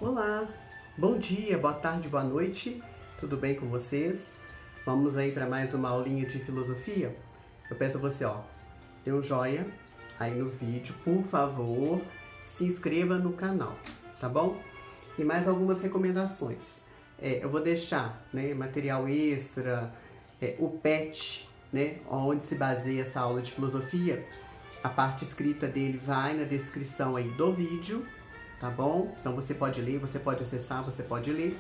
Olá, bom dia, boa tarde, boa noite, tudo bem com vocês? Vamos aí para mais uma aulinha de filosofia? Eu peço a você, dê um joinha aí no vídeo, por favor, se inscreva no canal, tá bom? E mais algumas recomendações. Eu vou deixar material extra, o PET, onde se baseia essa aula de filosofia. A parte escrita dele vai na descrição aí do vídeo, tá bom? Então você pode ler, você pode acessar, você pode ler.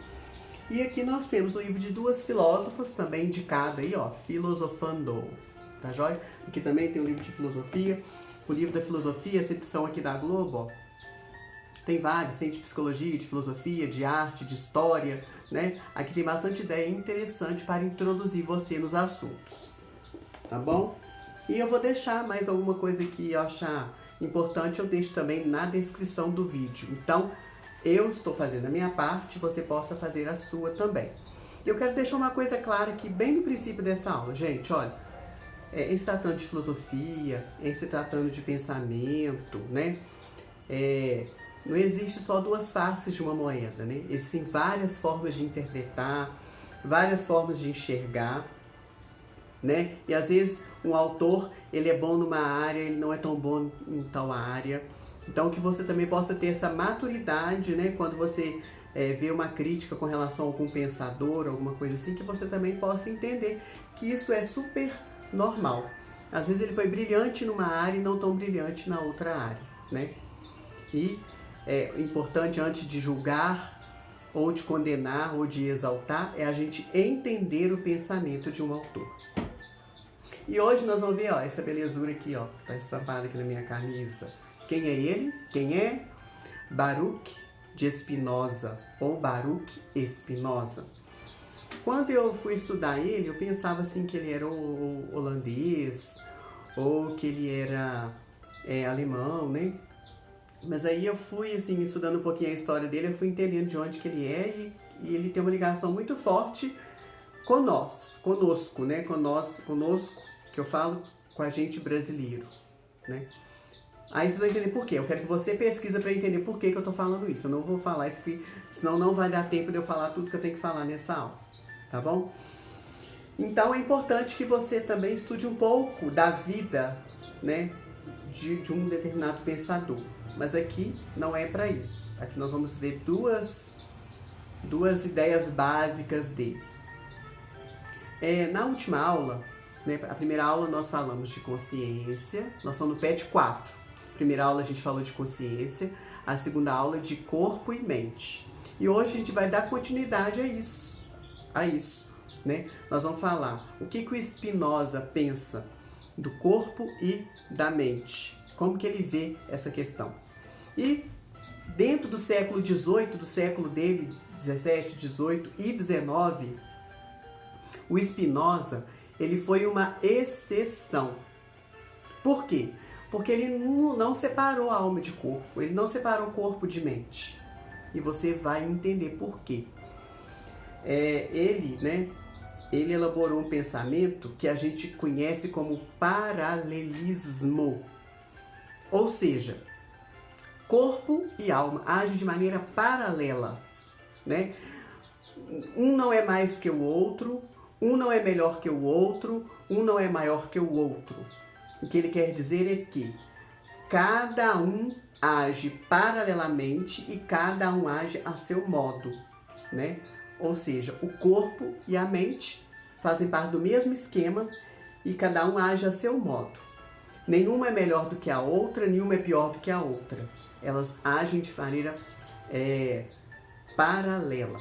E aqui nós temos o livro de duas filósofas, também indicado aí, Filosofando, tá joia? Aqui também tem o livro de filosofia. O livro da filosofia, essa edição aqui da Globo, tem vários, tem de psicologia, de filosofia, de arte, de história, né? Aqui tem bastante ideia interessante para introduzir você nos assuntos, tá bom? E eu vou deixar mais alguma coisa que eu achar importante, eu deixo também na descrição do vídeo. Então, eu estou fazendo a minha parte, você possa fazer a sua também. Eu quero deixar uma coisa clara aqui, bem no princípio dessa aula. Gente, olha, em se tratando de filosofia, em se tratando de pensamento, né? Não existe só duas faces de uma moeda, né? Existem várias formas de interpretar, várias formas de enxergar, né? E às vezes um autor, ele é bom numa área, ele não é tão bom em tal área. Então que você também possa ter essa maturidade, né? Quando você vê uma crítica com relação a algum pensador, alguma coisa assim, que você também possa entender que isso é super normal. Às vezes ele foi brilhante numa área e não tão brilhante na outra área, né? E é importante, antes de julgar, ou de condenar, ou de exaltar, é a gente entender o pensamento de um autor. E hoje nós vamos ver, essa belezura aqui, tá estampada aqui na minha camisa. Quem é ele? Quem é? Baruch de Spinoza, ou Baruch Spinoza. Quando eu fui estudar ele, eu pensava assim que ele era holandês, ou que ele era alemão, né? Mas aí eu fui, assim, estudando um pouquinho a história dele, eu fui entendendo de onde que ele é, e ele tem uma ligação muito forte conosco, né? Conosco, que eu falo com a gente brasileiro, né? Aí vocês vão entender por quê. Eu quero que você pesquisa para entender por que eu tô falando isso. Eu não vou falar isso, porque senão não vai dar tempo de eu falar tudo que eu tenho que falar nessa aula, tá bom? Então é importante que você também estude um pouco da vida, né, de um determinado pensador. Mas aqui não é para isso. Aqui nós vamos ver duas ideias básicas dele. Na última aula, né, a primeira aula nós falamos de consciência, nós estamos no PET 4. Primeira aula a gente falou de consciência, a segunda aula de corpo e mente. E hoje a gente vai dar continuidade a isso, né? Nós vamos falar o que o Spinoza pensa do corpo e da mente, como que ele vê essa questão. E dentro do século XVIII, do século dele, 17, 18 e 19, o Spinoza, ele foi uma exceção. Por quê? Porque ele não separou a alma de corpo, ele não separou corpo de mente. E você vai entender por quê. Ele elaborou um pensamento que a gente conhece como paralelismo. Ou seja, corpo e alma agem de maneira paralela, né? Um não é mais que o outro, um não é melhor que o outro, um não é maior que o outro. O que ele quer dizer é que cada um age paralelamente e cada um age a seu modo, né? Ou seja, o corpo e a mente fazem parte do mesmo esquema e cada um age a seu modo. Nenhuma é melhor do que a outra, nenhuma é pior do que a outra. Elas agem de maneira paralela.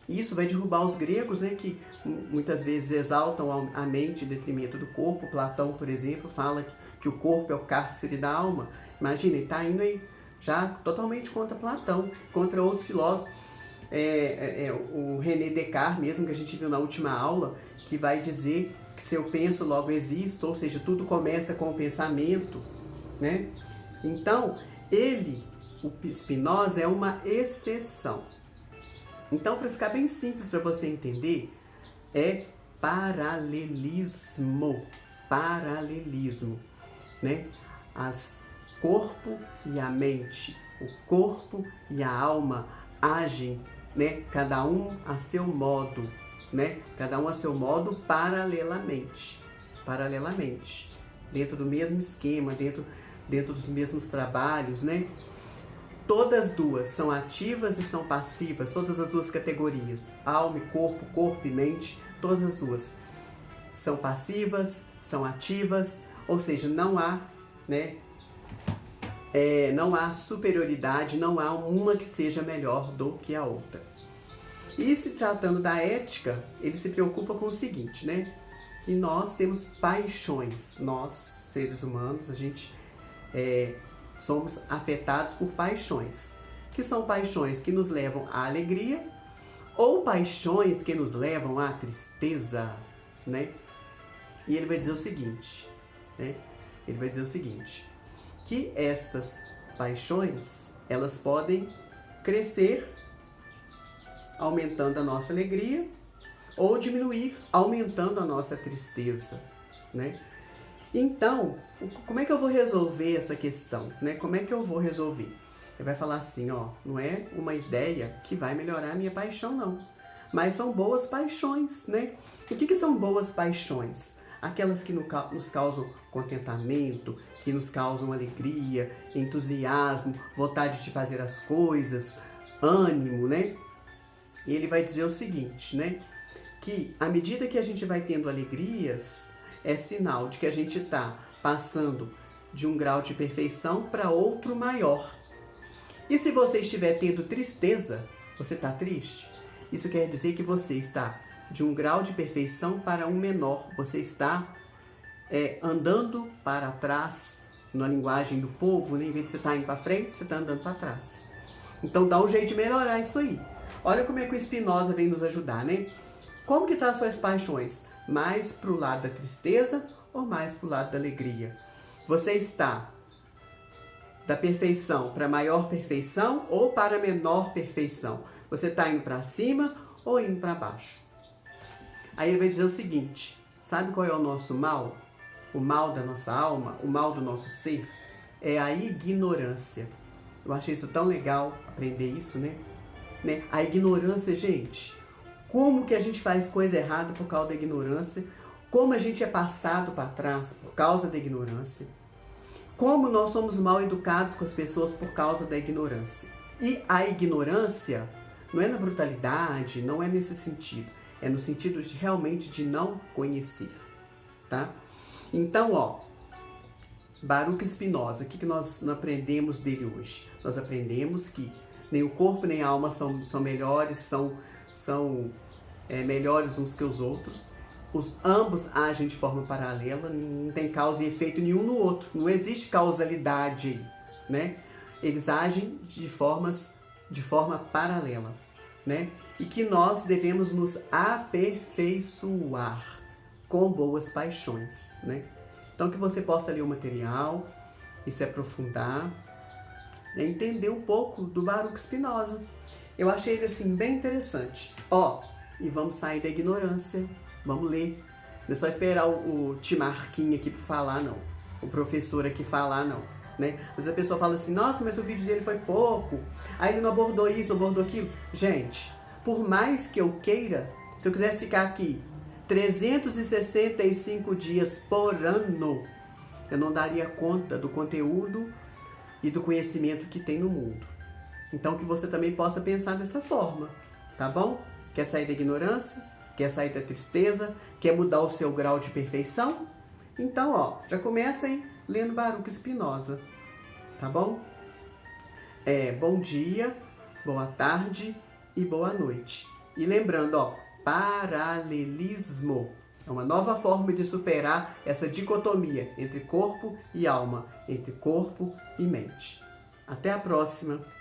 Isso vai derrubar os gregos, né, que muitas vezes exaltam a mente em detrimento do corpo. Platão, por exemplo, fala que o corpo é o cárcere da alma. Imagina, ele está indo aí já totalmente contra Platão, contra outros filósofos. O René Descartes mesmo, que a gente viu na última aula, que vai dizer que se eu penso, logo existo, ou seja, tudo começa com o pensamento, né? Então, o Spinoza, é uma exceção. Então, para ficar bem simples para você entender, é paralelismo, né? Corpo e a mente O corpo e a alma agem, né, cada um a seu modo, né? Cada um a seu modo paralelamente, dentro do mesmo esquema, dentro dos mesmos trabalhos, né? Todas as duas são ativas e são passivas, todas as duas categorias, alma e corpo, corpo e mente, todas as duas são passivas, são ativas, ou seja, não há, né, não há superioridade, não há uma que seja melhor do que a outra. E se tratando da ética, ele se preocupa com o seguinte, né, que nós temos paixões, nós, seres humanos, a gente somos afetados por paixões, que são paixões que nos levam à alegria ou paixões que nos levam à tristeza, né? E ele vai dizer o seguinte, né? Ele vai dizer o seguinte, que estas paixões, elas podem crescer aumentando a nossa alegria ou diminuir aumentando a nossa tristeza, né? Então, como é que eu vou resolver essa questão, né? Como é que eu vou resolver? Ele vai falar assim, ó, não é uma ideia que vai melhorar a minha paixão, não. Mas são boas paixões, né? O que são boas paixões? Aquelas que nos causam contentamento, que nos causam alegria, entusiasmo, vontade de fazer as coisas, ânimo, né? E ele vai dizer o seguinte, né? Que à medida que a gente vai tendo alegrias, é sinal de que a gente está passando de um grau de perfeição para outro maior. E se você estiver tendo tristeza, você está triste, isso quer dizer que você está de um grau de perfeição para um menor. Você está andando para trás, na linguagem do povo, né? Em vez de você estar indo para frente, você está andando para trás. Então dá um jeito de melhorar isso aí. Olha como é que o Spinoza vem nos ajudar, né? Como que estão as suas paixões? Mais para o lado da tristeza ou mais para o lado da alegria? Você está da perfeição para maior perfeição ou para menor perfeição? Você está indo para cima ou indo para baixo? Aí ele vai dizer o seguinte, sabe qual é o nosso mal? O mal da nossa alma, o mal do nosso ser? É a ignorância. Eu achei isso tão legal, aprender isso, né? A ignorância, gente... Como que a gente faz coisa errada por causa da ignorância, como a gente é passado para trás por causa da ignorância, como nós somos mal educados com as pessoas por causa da ignorância. E a ignorância não é na brutalidade, não é nesse sentido, é no sentido de realmente de não conhecer, tá? Então, ó, Baruch Spinoza, o que nós aprendemos dele hoje? Nós aprendemos que nem o corpo nem a alma são melhores, são melhores uns que os outros. Ambos agem de forma paralela, não tem causa e efeito nenhum no outro. Não existe causalidade aí, né? Eles agem de forma paralela, né? E que nós devemos nos aperfeiçoar com boas paixões, né? Então que você possa ler o material e se aprofundar, né? Entender um pouco do Baruch Spinoza. Eu achei ele assim bem interessante. Ó, e vamos sair da ignorância, vamos ler. Não é só esperar o Timarquinho aqui para falar, não. O professor aqui falar, não. Né? Às vezes a pessoa fala assim, nossa, mas o vídeo dele foi pouco. Aí ele não abordou isso, não abordou aquilo. Gente, por mais que eu queira, se eu quisesse ficar aqui 365 dias por ano, eu não daria conta do conteúdo e do conhecimento que tem no mundo. Então que você também possa pensar dessa forma, tá bom? Quer sair da ignorância? Quer sair da tristeza? Quer mudar o seu grau de perfeição? Então, ó, já começa aí lendo Baruch Spinoza, tá bom? Bom dia, boa tarde e boa noite. E lembrando, ó, paralelismo é uma nova forma de superar essa dicotomia entre corpo e alma, entre corpo e mente. Até a próxima!